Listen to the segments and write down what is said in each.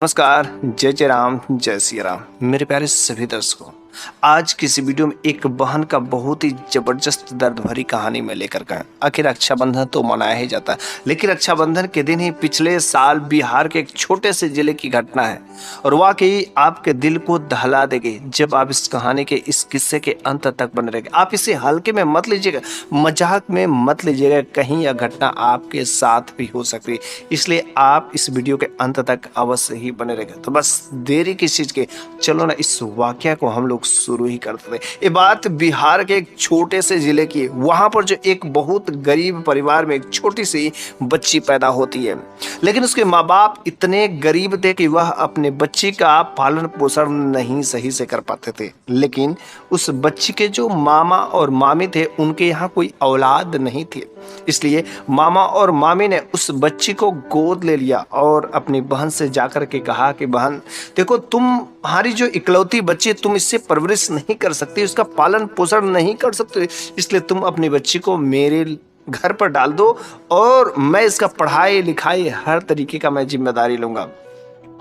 नमस्कार, जय जय राम, जय सिया राम। मेरे प्यारे सभी दर्शकों, आज की इस वीडियो में एक बहन का बहुत ही जबरदस्त दर्द भरी कहानी में लेकर के आया। आखिर रक्षाबंधन तो मनाया ही जाता है, लेकिन रक्षाबंधन के दिन ही पिछले साल बिहार के एक छोटे से जिले की घटना है और वाकई आपके दिल को दहला देगी जब आप इस कहानी के इस किस्से के अंत तक बने रहेंगे। आप इसे हल्के में मत लीजिएगा, मजाक में मत लीजिएगा, कहीं यह घटना आपके साथ भी हो सकती है, इसलिए आप इस वीडियो के अंत तक अवश्य ही बने रहेंगे। तो बस देरी किस चीज के, चलो ना इस वाक्य को हम लोग शुरू ही करते थे। ये बात बिहार के एक छोटे से जिले की है। वहां पर जो एक बहुत गरीब परिवार में एक छोटी सी बच्ची पैदा होती है, लेकिन उसके माँ बाप इतने गरीब थे कि वह अपने बच्ची का पालन पोषण नहीं सही से कर पाते थे। लेकिन उस बच्ची के जो मामा और मामी थे, उनके यहाँ कोई औलाद नहीं थी, इसलिए मामा और मामी ने उस बच्ची को गोद ले लिया और अपनी बहन से जाकर के कहा कि बहन देखो, तुम्हारी जो इकलौती बच्ची, तुम इससे परवरिश नहीं कर सकती, उसका पालन पोषण नहीं कर सकते, इसलिए तुम अपनी बच्ची को मेरे घर पर डाल दो और मैं इसका पढ़ाई लिखाई हर तरीके का मैं जिम्मेदारी लूंगा।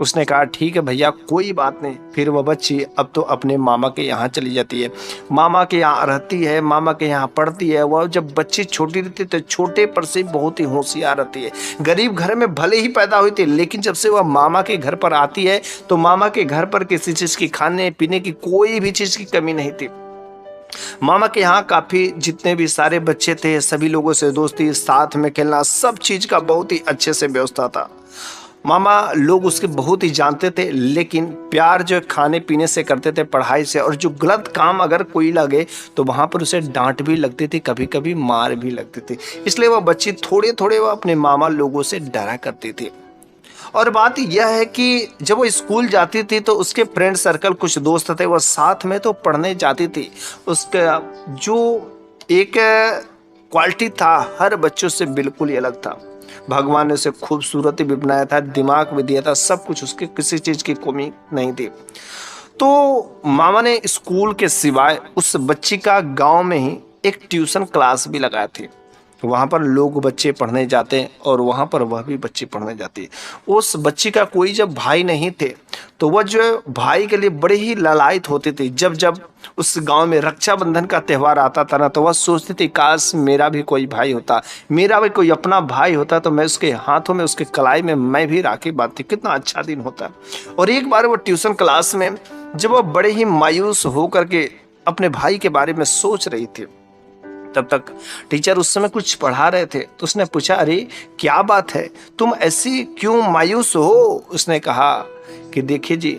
उसने कहा ठीक है भैया, कोई बात नहीं। फिर वह बच्ची अब तो अपने मामा के यहाँ चली जाती है, मामा के यहाँ रहती है, मामा के यहाँ पढ़ती है। वह जब बच्ची छोटी रहती है तो छोटे पर से बहुत ही होशियार रहती है। गरीब घर में भले ही पैदा हुई थी, लेकिन जब से वह मामा के घर पर आती है तो मामा के घर पर किसी चीज़ की, खाने पीने की कोई भी चीज़ की कमी नहीं थी। मामा के यहाँ काफी जितने भी सारे बच्चे थे, सभी लोगों से दोस्ती, साथ में खेलना, सब चीज का बहुत ही अच्छे से व्यवस्था था। मामा लोग उसके बहुत ही जानते थे, लेकिन प्यार जो खाने पीने से करते थे, पढ़ाई से, और जो गलत काम अगर कोई लगे तो वहाँ पर उसे डांट भी लगती थी, कभी कभी मार भी लगती थी। इसलिए वह बच्ची थोड़े थोड़े वह अपने मामा लोगों से डरा करती थी। और बात यह है कि जब वो स्कूल जाती थी तो उसके फ्रेंड सर्कल, कुछ दोस्त थे, वो साथ में तो पढ़ने जाती थी। उसका जो एक क्वालिटी था हर बच्चों से बिल्कुल ही अलग था। भगवान ने उसे खूबसूरती भी बनाया था, दिमाग भी दिया था, सब कुछ, उसके किसी चीज की कमी नहीं थी। तो मामा ने स्कूल के सिवाय उस बच्ची का गांव में ही एक ट्यूशन क्लास भी लगाया थी। वहाँ पर लोग बच्चे पढ़ने जाते हैं और वहाँ पर वह भी बच्ची पढ़ने जाती है। उस बच्ची का कोई जब भाई नहीं थे तो वह जो भाई के लिए बड़े ही लालायित होती थी। जब जब उस गांव में रक्षाबंधन का त्यौहार आता था ना, तो वह सोचती थी काश मेरा भी कोई भाई होता, मेरा भी कोई अपना भाई होता, तो मैं उसके हाथों में, उसके कलाई में मैं भी राखी बांधती, कितना अच्छा दिन होता। और एक बार वो ट्यूशन क्लास में जब वह बड़े ही मायूस होकर के अपने भाई के बारे में सोच रही थी, तब तक टीचर उस समय कुछ पढ़ा रहे थे। तो उसने पूछा, अरे क्या बात है, तुम ऐसी क्यों मायूस हो? उसने कहा कि देखिए जी,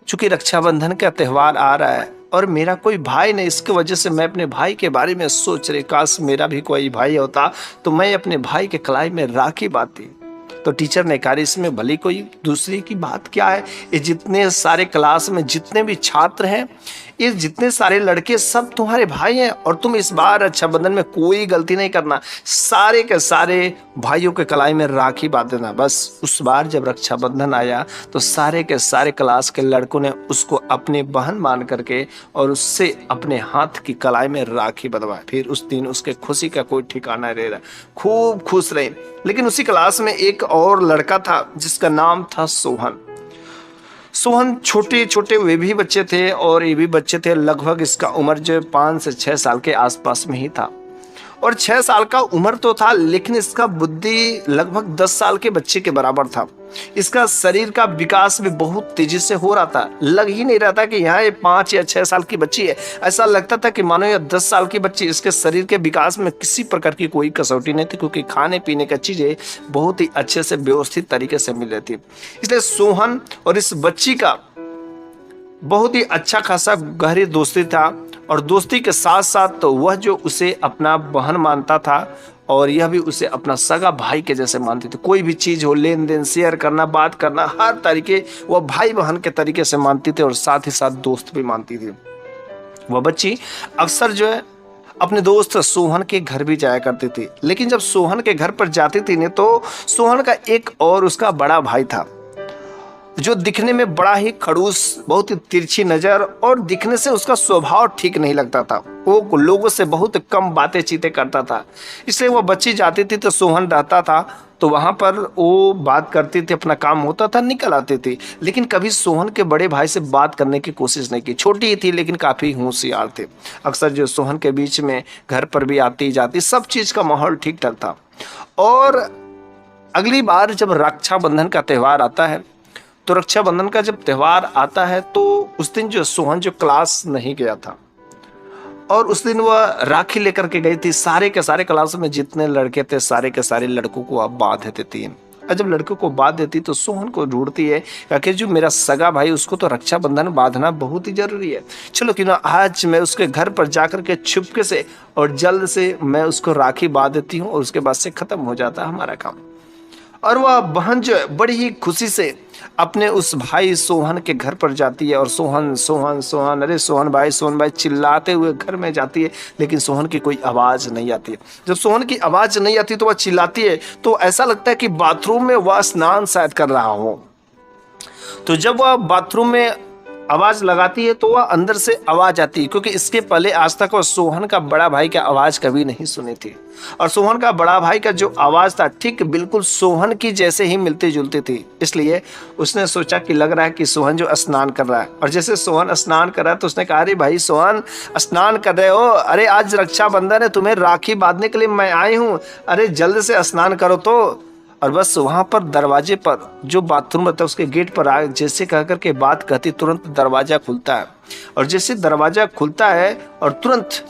चूंकि रक्षाबंधन का त्यौहार आ रहा है और मेरा कोई भाई नहीं, इसकी वजह से मैं अपने भाई के बारे में सोच रही, काश मेरा भी कोई भाई होता तो मैं अपने भाई के कलाई में राखी बांधती। तो टीचर ने कहा, इसमें भले कोई दूसरी की बात क्या है, ये जितने सारे क्लास में जितने भी छात्र हैं, ये जितने सारे लड़के, सब तुम्हारे भाई हैं और तुम इस बार रक्षाबंधन में कोई गलती नहीं करना, सारे के सारे भाइयों के कलाई में राखी बांध देना। बस उस बार जब रक्षाबंधन आया तो सारे के सारे क्लास के लड़कों ने उसको अपनी बहन मान करके और उससे अपने हाथ की कलाई में राखी बंधवाई। फिर उस दिन उसके खुशी का कोई ठिकाना नहीं रहा, खूब खुश रहे। लेकिन उसी क्लास में एक और लड़का था जिसका नाम था सोहन। सोहन छोटे छोटे वे भी बच्चे थे और ये भी बच्चे थे, लगभग इसका उम्र जो 5 से 6 साल के आसपास में ही था। और 6 साल का उम्र तो था, लेकिन इसका बुद्धि लगभग 10 साल के बच्चे के बराबर था। इसका शरीर का विकास भी बहुत तेजी से हो रहा था। लग ही नहीं रहा था कि यहाँ ये 5 या 6 साल की बच्ची है, ऐसा लगता था कि मानो यह 10 साल की बच्ची। इसके शरीर के विकास में किसी प्रकार की कोई कसौटी नहीं थी, क्योंकि खाने पीने का चीजें बहुत ही अच्छे से व्यवस्थित तरीके से मिल रही थी। इसलिए सोहन और इस बच्ची का बहुत ही अच्छा खासा गहरी दोस्ती था, और दोस्ती के साथ साथ तो वह जो उसे अपना बहन मानता था और यह भी उसे अपना सगा भाई के जैसे मानती थी। कोई भी चीज हो, लेन देन, शेयर करना, बात करना, हर तरीके वह भाई बहन के तरीके से मानती थी और साथ ही साथ दोस्त भी मानती थी। वह बच्ची अक्सर जो है अपने दोस्त सोहन के घर भी जाया करती थी। लेकिन जब सोहन के घर पर जाती थी ने, तो सोहन का एक और उसका बड़ा भाई था, जो दिखने में बड़ा ही खड़ूस, बहुत ही तिरछी नजर, और दिखने से उसका स्वभाव ठीक नहीं लगता था। वो लोगों से बहुत कम बातें चीतें करता था, इसलिए वो बच्ची जाती थी तो सोहन रहता था, तो वहाँ पर वो बात करती थी, अपना काम होता था, निकल आती थी। लेकिन कभी सोहन के बड़े भाई से बात करने की कोशिश नहीं की। छोटी ही थी लेकिन काफ़ी होशियार थे। अक्सर जो सोहन के बीच में घर पर भी आती जाती, सब चीज़ का माहौल ठीक ठाक था। और अगली बार जब रक्षाबंधन का त्यौहार आता है, तो रक्षाबंधन का जब त्यौहार आता है तो उस दिन जो सोहन जो क्लास नहीं गया था, और उस दिन वह राखी लेकर के गई थी। सारे के सारे क्लास में जितने लड़के थे सारे के सारे लड़कों को अब बांध देती है। और जब लड़कों को बांध देती तो सोहन को ढूंढती है, क्योंकि जो मेरा सगा भाई उसको तो रक्षाबंधन बांधना बहुत ही जरूरी है। चलो कि ना आज मैं उसके घर पर जाकर के छुपके से और जल्द से मैं उसको राखी बांध देती हूँ, और उसके बाद से खत्म हो जाता है हमारा काम। और वह बहन जो है बड़ी ही खुशी से अपने उस भाई सोहन के घर पर जाती है, और सोहन सोहन सोहन, अरे सोहन भाई चिल्लाते हुए घर में जाती है, लेकिन सोहन की कोई आवाज़ नहीं आती है। जब सोहन की आवाज़ नहीं आती तो वह चिल्लाती है, तो ऐसा लगता है कि बाथरूम में वह स्नान शायद कर रहा हो। तो जब वह बाथरूम में आवाज़ लगाती है तो वह अंदर से आवाज़ आती है, क्योंकि इसके पहले आज तक वह सोहन का बड़ा भाई की आवाज़ कभी नहीं सुनी थी। और सोहन का बड़ा भाई का जो आवाज़ था ठीक बिल्कुल सोहन की जैसे ही मिलती जुलती थी। इसलिए उसने सोचा कि लग रहा है कि सोहन जो स्नान कर रहा है। और जैसे सोहन स्नान कर रहा है तो उसने कहा, अरे भाई सोहन स्नान कर रहे हो, अरे आज रक्षाबंधन है, तुम्हें राखी बांधने के लिए मैं आई हूँ, अरे जल्द से स्नान करो। तो और बस वहाँ पर दरवाजे पर जो बाथरूम रहता है उसके गेट पर आ जैसे कह करके बात कहती, तुरंत दरवाजा खुलता है। और जैसे दरवाजा खुलता है और तुरंत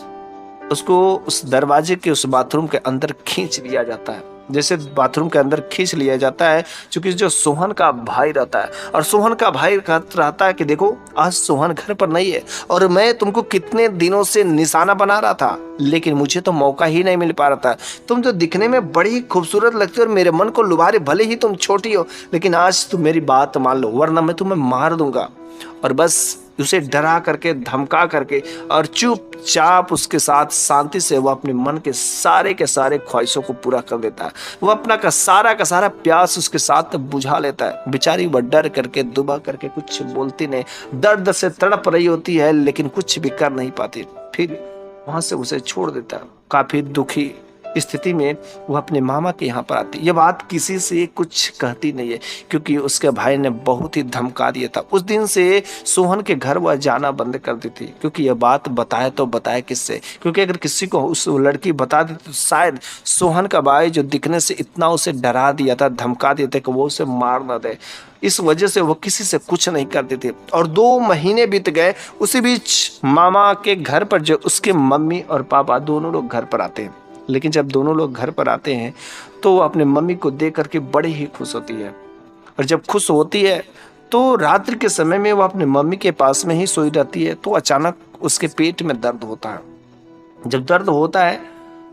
उसको उस दरवाजे के उस बाथरूम के अंदर खींच लिया जाता है। जैसे बाथरूम के अंदर खींच लिया जाता है, क्योंकि जो सोहन का भाई रहता है, और सोहन का भाई रहता है कि देखो आज सोहन घर पर नहीं है, और मैं तुमको कितने दिनों से निशाना बना रहा था, लेकिन मुझे तो मौका ही नहीं मिल पा रहा था। तुम तो दिखने में बड़ी खूबसूरत लगती हो और मेरे मन को लुभा रहे, भले ही तुम छोटी हो, लेकिन आज तुम मेरी बात मान लो, वरना मैं तुम्हें मार दूंगा। और बस उसे डरा करके धमका करके और चुपचाप उसके साथ शांति से वो अपने मन के सारे ख्वाहिशों को पूरा कर देता है। वो अपना का सारा प्यास उसके साथ बुझा लेता है। बेचारी वह डर करके दुबा करके कुछ बोलती नहीं, दर्द से तड़प रही होती है, लेकिन कुछ भी कर नहीं पाती। फिर वहां से उसे छोड़ देता है। काफी दुखी स्थिति में वो अपने मामा के यहाँ पर आती। ये बात किसी से कुछ कहती नहीं है, क्योंकि उसके भाई ने बहुत ही धमका दिया था। उस दिन से सोहन के घर वह जाना बंद कर दी थी, क्योंकि यह बात बताए तो बताए किससे, क्योंकि अगर किसी को उस लड़की बता दी तो शायद सोहन का भाई जो दिखने से इतना उसे डरा दिया था, धमका दिया था कि वो उसे मार न दे, इस वजह से वो किसी से कुछ नहीं करती थी। और 2 महीने बीत गए। उसी बीच मामा के घर पर जो उसके मम्मी और पापा दोनों लोग घर पर आते हैं। लेकिन जब दोनों लोग घर पर आते हैं तो वो अपने मम्मी को देख करके बड़े ही खुश होती है। और जब खुश होती है तो रात्रि के समय में वो अपने मम्मी के पास में ही सोई रहती है, तो अचानक उसके पेट में दर्द होता है। जब दर्द होता है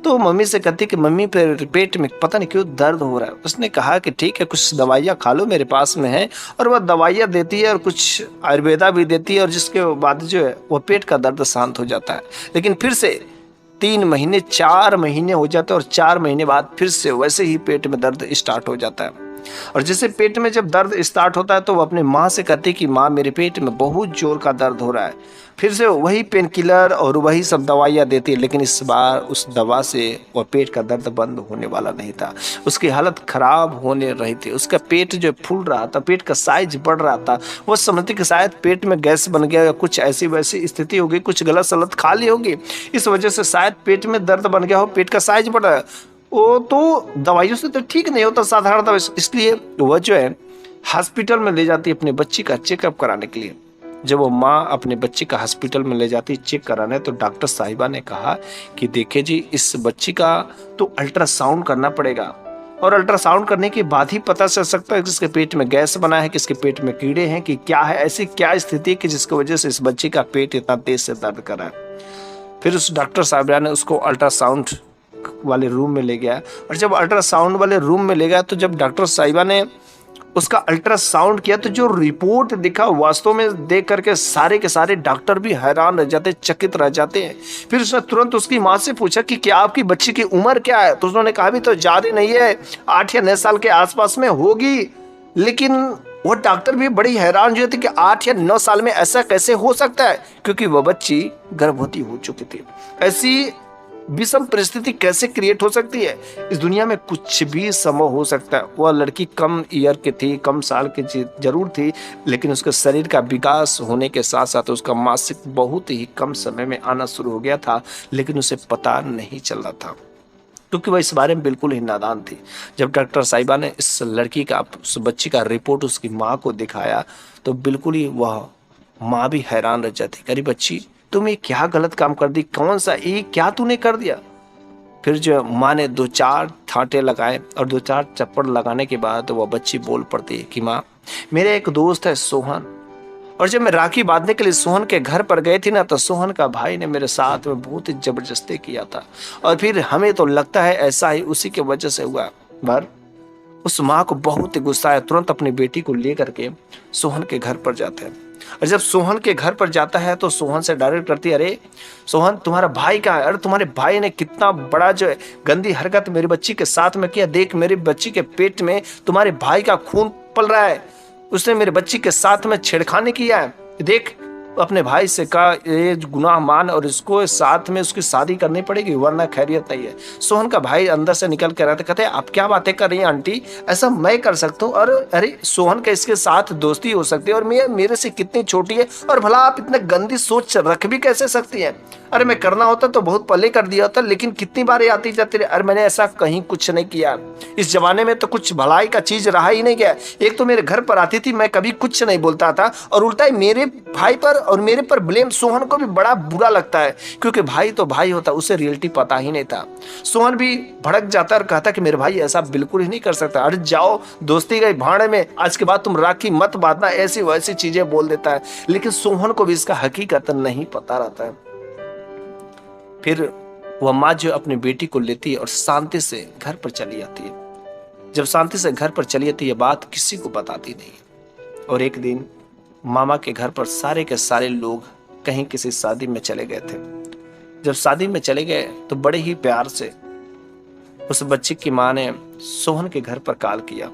तो मम्मी से कहती कि मम्मी पेट में पता नहीं क्यों दर्द हो रहा है। उसने कहा कि ठीक है, कुछ दवाइयाँ खा लो, मेरे पास में है। और वह दवाइयाँ देती है और कुछ आयुर्वेदा भी देती है, और जिसके बाद जो है वह पेट का दर्द शांत हो जाता है। लेकिन फिर से 3 महीने 4 महीने हो जाते हैं, और 4 महीने बाद फिर से वैसे ही पेट में दर्द स्टार्ट हो जाता है। और जैसे पेट में जब दर्द स्टार्ट होता है तो वो अपने माँ से कहती कि माँ मेरे पेट में बहुत जोर का दर्द हो रहा है। फिर से वही पेन किलर और वही सब दवाइयाँ देती है, लेकिन इस बार उस दवा से वह पेट का दर्द बंद होने वाला नहीं था। उसकी हालत खराब होने रही थी। उसका पेट जो फूल रहा था, पेट का साइज बढ़ रहा था। वो समझती कि शायद पेट में गैस बन गया या कुछ ऐसी वैसी स्थिति होगी, कुछ गलत सलत खा ली होगी, इस वजह से शायद पेट में दर्द बन गया हो, पेट का साइज बढ़ रहा है। वो तो दवाइयों से तो ठीक नहीं होता साधारण दवाई, इसलिए वह जो है हॉस्पिटल में ले जाती है अपने बच्ची का चेकअप कराने के लिए। जब वो माँ अपने बच्ची का हॉस्पिटल में ले जाती चेक कराने, तो डॉक्टर साहिबा ने कहा कि देखिए जी, इस बच्ची का तो अल्ट्रासाउंड करना पड़ेगा, और अल्ट्रासाउंड करने के बाद ही पता चल सकता है कि इसके पेट में गैस बना है, कि इसके पेट में कीड़े हैं, कि क्या है, ऐसी क्या स्थिति कि जिसकी वजह से इस बच्ची का पेट इतना तेज से दर्द कर रहा है। फिर उस डॉक्टर साहिबा ने उसको अल्ट्रासाउंड वाले रूम में ले गया, और जब अल्ट्रासाउंड वाले रूम में ले गया तो जब डॉक्टर साहिबा ने उसका अल्ट्रासाउंड किया तो जो रिपोर्ट दिखा, वास्तव में देख करके सारे के सारे डॉक्टर भी हैरान रह जाते, चकित रह जाते हैं। फिर उसने तुरंत उसकी माँ से पूछा कि क्या आपकी बच्ची की उम्र क्या है, तो उन्होंने कहा भी तो ज्यादा नहीं है, 8 या 9 साल के आसपास में होगी। लेकिन वो डॉक्टर भी बड़ी हैरान हुए थे कि 8 या 9 साल में ऐसा कैसे हो सकता है, क्योंकि वह बच्ची गर्भवती हो चुकी थी। ऐसी विषम परिस्थिति कैसे क्रिएट हो सकती है? इस दुनिया में कुछ भी संभव हो सकता है। वह लड़की कम ईयर की थी, कम साल की जरूर थी, लेकिन उसके शरीर का विकास होने के साथ साथ उसका मासिक बहुत ही कम समय में आना शुरू हो गया था, लेकिन उसे पता नहीं चल रहा था, क्योंकि वह इस बारे में बिल्कुल ही नादान थी। जब डॉक्टर साहिबा ने इस लड़की का, उस बच्ची का रिपोर्ट उसकी माँ को दिखाया, तो बिल्कुल ही वह माँ भी हैरान रह जाती। अरे बच्ची, तुम ये क्या गलत काम कर दी, कौन सा ये क्या तूने कर दिया? फिर जो माँ ने 2-4 ठाटे लगाए और 2-4 चप्पड़ लगाने के बाद वह बच्ची बोल पड़ती है कि माँ, मेरे एक दोस्त है सोहन, और जब मैं राखी बांधने के लिए सोहन के घर पर गए थी ना, तो सोहन का भाई ने मेरे साथ में बहुत ही जबरदस्ती किया था, और फिर हमें तो लगता है ऐसा ही उसी के वजह से हुआ। पर उस माँ को बहुत ही गुस्सा आया, तुरंत अपनी बेटी को लेकर के सोहन के घर पर जाते हैं। और जब सोहन के घर पर जाता है तो सोहन से डायरेक्ट करती है, अरे सोहन, तुम्हारा भाई कहाँ है? अरे तुम्हारे भाई ने कितना बड़ा जो है गंदी हरकत मेरी बच्ची के साथ में किया, देख मेरी बच्ची के पेट में तुम्हारे भाई का खून पल रहा है, उसने मेरे बच्ची के साथ में छेड़खानी किया है, देख। अपने भाई से कहा ये गुनाह मान और इसको साथ में उसकी शादी करनी पड़ेगी, वरना खैरियत नहीं है। सोहन का भाई अंदर से निकल कर आते, कहते आप क्या बातें कर रही हैं आंटी, ऐसा मैं कर सकता हूँ? और अरे सोहन का इसके साथ दोस्ती हो सकती है, और मेरे से कितनी छोटी है, और भला आप इतने गंदी सोच रख भी कैसे सकती हैं? अरे मैं करना होता तो बहुत पहले कर दिया होता, लेकिन कितनी बार आती जाती रही। अरे मैंने ऐसा कहीं कुछ नहीं किया, इस जमाने में तो कुछ भलाई का चीज रहा ही नहीं गया। एक तो मेरे घर पर आती थी, मैं कभी कुछ नहीं बोलता था, और उल्टा ही मेरे भाई पर और मेरे पर ब्लेम। सोहन को भी बड़ा बुरा लगता है, क्योंकि भाई तो भाई होता, उसे रियलिटी पता ही नहीं था। सोहन भी भड़क जाता और कहता कि मेरे भाई ऐसा बिल्कुल ही नहीं कर सकता, अरे जाओ दोस्ती गई भाड़े में, आज के बाद तुम राखी मत बांधना, ऐसी वैसी चीजें बोल देता है। लेकिन सोहन को भी इसका हकीकत नहीं पता रहता है। फिर वह माँ जो अपनी बेटी को लेती है और शांति से घर पर चली आती है। जब शांति से घर पर चली आती है, बात किसी को बताती नहीं। और एक दिन मामा के घर पर सारे के सारे लोग कहीं किसी शादी में चले गए थे। जब शादी में चले गए तो बड़े ही प्यार से उस बच्चे की माँ ने सोहन के घर पर कॉल किया,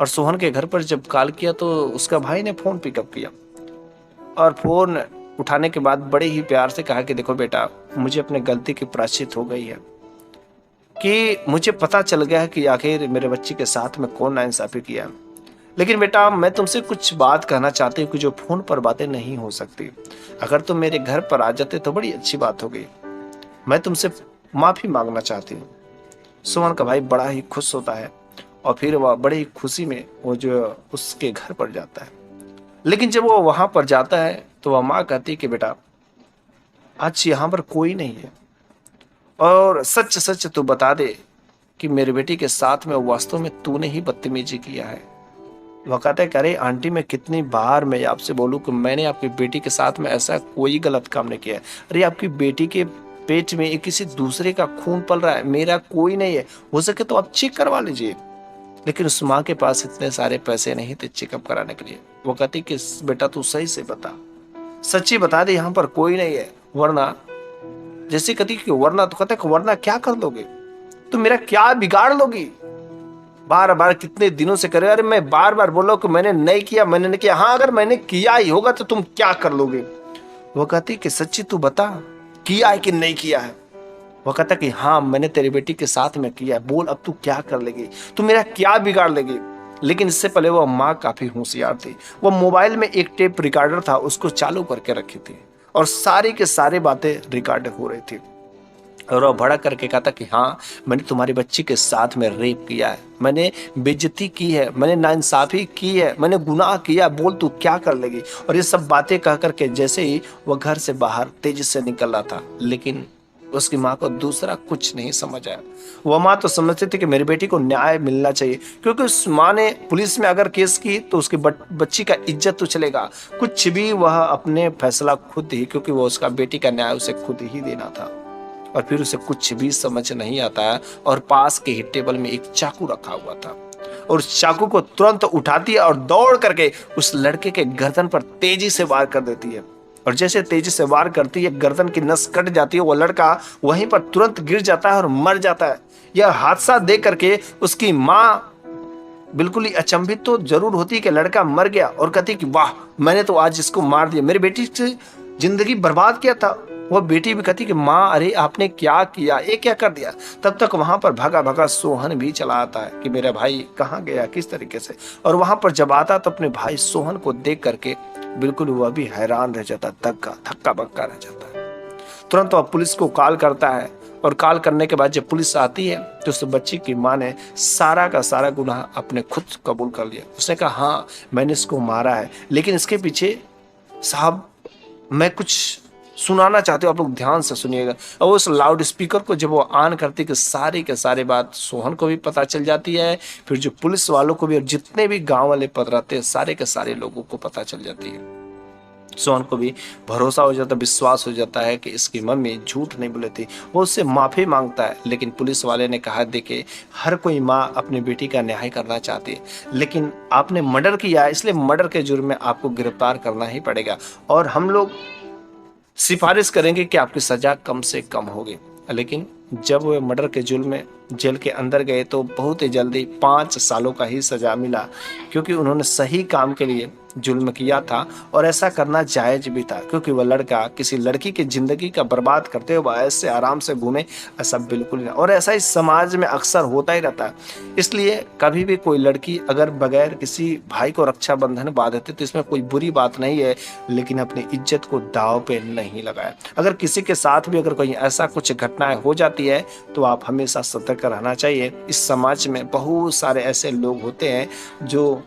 और सोहन के घर पर जब कॉल किया तो उसका भाई ने फोन पिकअप किया, और फोन उठाने के बाद बड़े ही प्यार से कहा कि देखो बेटा, मुझे अपने गलती की प्रायश्चित हो गई है, कि मुझे पता चल गया है कि आखिर मेरे बच्ची के साथ में कौन नाइंसाफी किया। लेकिन बेटा मैं तुमसे कुछ बात कहना चाहती हूँ कि जो फोन पर बातें नहीं हो सकती। अगर तुम मेरे घर पर आ जाते तो बड़ी अच्छी बात हो गई। मैं तुमसे माफी मांगना चाहती हूँ। सुमन का भाई बड़ा ही खुश होता है, और फिर वह बड़ी खुशी में वो जो उसके घर पर जाता है। लेकिन जब वो वहां पर जाता है तो वह माँ कहती है कि बेटा आज यहाँ पर कोई नहीं है, और सच सच तू बता दे कि मेरी बेटी के साथ में वास्तव में तूने ही बदतमीजी किया है। वह कहता है, अरे आंटी मैं कितनी बार मैं आपसे बोलूं कि मैंने आपकी बेटी के साथ में ऐसा कोई गलत काम नहीं किया है। अरे आपकी बेटी के पेट में एक किसी दूसरे का खून पल रहा है, मेरा कोई नहीं है, हो सके तो आप चेक करवा लीजिए। लेकिन उस माँ के पास इतने सारे पैसे नहीं थे चेकअप कराने के लिए। वो कहती कि बेटा तू सही से बता, सच्ची बता दे, यहाँ पर कोई नहीं है, वरना जैसे कहती कि वरना, तो कहता है वरना क्या कर लोगे, तुम मेरा क्या बिगाड़ लोगी? बार बार कितने दिनों से करे, अरे मैं बार बार बोलो कि मैंने नहीं किया, मैंने नहीं किया। हाँ अगर मैंने किया ही होगा तो तुम क्या कर लोगे? वो कहती कि सच्ची तू बता, किया है कि नहीं किया है? वो कहता कि हाँ मैंने तेरी बेटी के साथ में किया है, बोल अब तू क्या कर लेगी, तू मेरा क्या बिगाड़ लेगी? लेकिन इससे पहले वो माँ काफी होशियार थी। वो मोबाइल में एक टेप रिकॉर्डर था, उसको चालू करके रखी थी, और सारी के सारी बातें रिकॉर्ड हो रही थी। और वो भड़क करके कहा था कि हाँ मैंने तुम्हारी बच्ची के साथ में रेप किया है, मैंने बेइज्जती की है, मैंने नाइंसाफी की है, मैंने गुनाह किया, बोल तू क्या कर लेगी? और ये सब बातें कह करके जैसे ही वो घर से बाहर तेजी से निकल रहा था, लेकिन उसकी माँ को दूसरा कुछ नहीं समझ आया। वह माँ तो समझती थी कि मेरी बेटी को न्याय मिलना चाहिए, क्योंकि उस माँ ने पुलिस में अगर केस की तो उसकी बच्ची का इज्जत उछलेगा। कुछ भी वह अपने फैसला खुद ही, क्योंकि वो उसका बेटी का न्याय उसे खुद ही देना था। और फिर उसे कुछ भी समझ नहीं आता है, और पास के ही टेबल में एक चाकू रखा हुआ था, और उस चाकू को तुरंत उठाती है और दौड़ करके उस लड़के के गर्दन पर तेजी से वार कर देती है। और जैसे तेजी से वार करती है, गर्दन की नस कट जाती है, वो लड़का वहीं पर तुरंत गिर जाता है और मर जाता है। यह हादसा देख करके उसकी माँ बिल्कुल ही अचंभित तो जरूर होती कि लड़का मर गया और कहती कि वाह मैंने तो आज इसको मार दिया, मेरी बेटी से जिंदगी बर्बाद किया था। वह बेटी भी कहती कि माँ अरे आपने क्या किया, ये क्या कर दिया। तब तक वहां पर भगा भगा सोहन भी चला आता है कि मेरा भाई कहाँ गया, किस तरीके से। और वहां पर जब आता तो अपने भाई सोहन को देख करके बिल्कुल वह भी हैरान रह जाता, धक्का बक्का रह जाता है। तुरंत वह पुलिस को कॉल करता है और कॉल करने के बाद जब पुलिस आती है तो उस बच्ची की माँ ने सारा का सारा गुनाह अपने खुद कबूल कर लिया। उसने कहा हाँ मैंने इसको मारा है, लेकिन इसके पीछे साहब मैं कुछ सुनाना चाहते हो, आप लोग ध्यान से सुनिएगा। और उस लाउड स्पीकर को जब वो ऑन करती कि सारी के सारी बात सोहन को भी पता चल जाती है, फिर जो पुलिस वालों को भी और जितने भी गांव वाले पद रहते हैं सारे के सारे लोगों को पता चल जाती है। सोहन को भी भरोसा हो जाता, विश्वास हो जाता है कि इसकी मम्मी झूठ नहीं बोली थी। वो उससे माफ़ी मांगता है, लेकिन पुलिस वाले ने कहा देखिए हर कोई माँ अपनी बेटी का न्याय करना चाहती है, लेकिन आपने मर्डर किया इसलिए मर्डर के जुर्म में आपको गिरफ्तार करना ही पड़ेगा और हम लोग सिफारिश करेंगे कि आपकी सज़ा कम से कम होगी। लेकिन जब वे मर्डर के जुर्म में जेल के अंदर गए तो बहुत ही जल्दी 5 सालों का ही सज़ा मिला, क्योंकि उन्होंने सही काम के लिए जुल्म किया था और ऐसा करना जायज़ भी था, क्योंकि वह लड़का किसी लड़की की ज़िंदगी का बर्बाद करते हुए ऐसे आराम से घूमे, ऐसा बिल्कुल नहीं। और ऐसा इस समाज में अक्सर होता ही रहता है। इसलिए कभी भी कोई लड़की अगर बगैर किसी भाई को रक्षाबंधन बांधते तो इसमें कोई बुरी बात नहीं है, लेकिन अपनी इज्जत को दांव पे नहीं लगाए। अगर किसी के साथ भी अगर कोई ऐसा कुछ घटनाएं हो जाती है तो आप हमेशा सतर्क रहना चाहिए। इस समाज में बहुत सारे ऐसे लोग होते हैं जो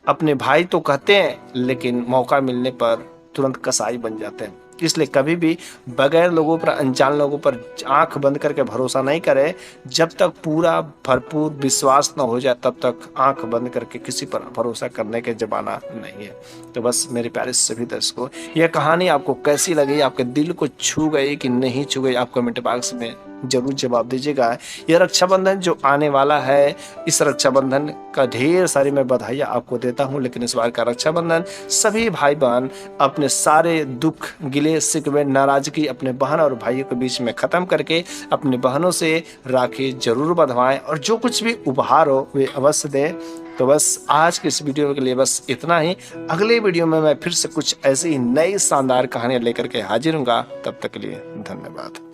अपने भाई तो कहते हैं लेकिन मौका मिलने पर तुरंत कसाई बन जाते हैं। इसलिए कभी भी बगैर लोगों पर, अनजान लोगों पर आंख बंद करके भरोसा नहीं करें। जब तक पूरा भरपूर विश्वास न हो जाए तब तक आंख बंद करके किसी पर भरोसा करने के जमाना नहीं है। तो बस मेरे प्यारे सभी दर्शकों, यह कहानी आपको कैसी लगी, आपके दिल को छू गई कि नहीं छू गई, आप कमेंट बॉक्स में जरूर जवाब दीजिएगा। यह रक्षाबंधन जो आने वाला है, इस रक्षाबंधन का ढेर सारी मैं बधाइयाँ आपको देता हूँ, लेकिन इस बार का रक्षाबंधन सभी भाई बहन अपने सारे दुख, गिले शिकवे, नाराजगी अपने बहन और भाइयों के बीच में ख़त्म करके अपनी बहनों से राखी जरूर बंधवाएं और जो कुछ भी उपहार हो वे अवश्य दें। तो बस आज के इस वीडियो के लिए बस इतना ही। अगले वीडियो में मैं फिर से कुछ ऐसी ही नई शानदार कहानियाँ लेकर के हाजिर हूँगा। तब तक के लिए धन्यवाद।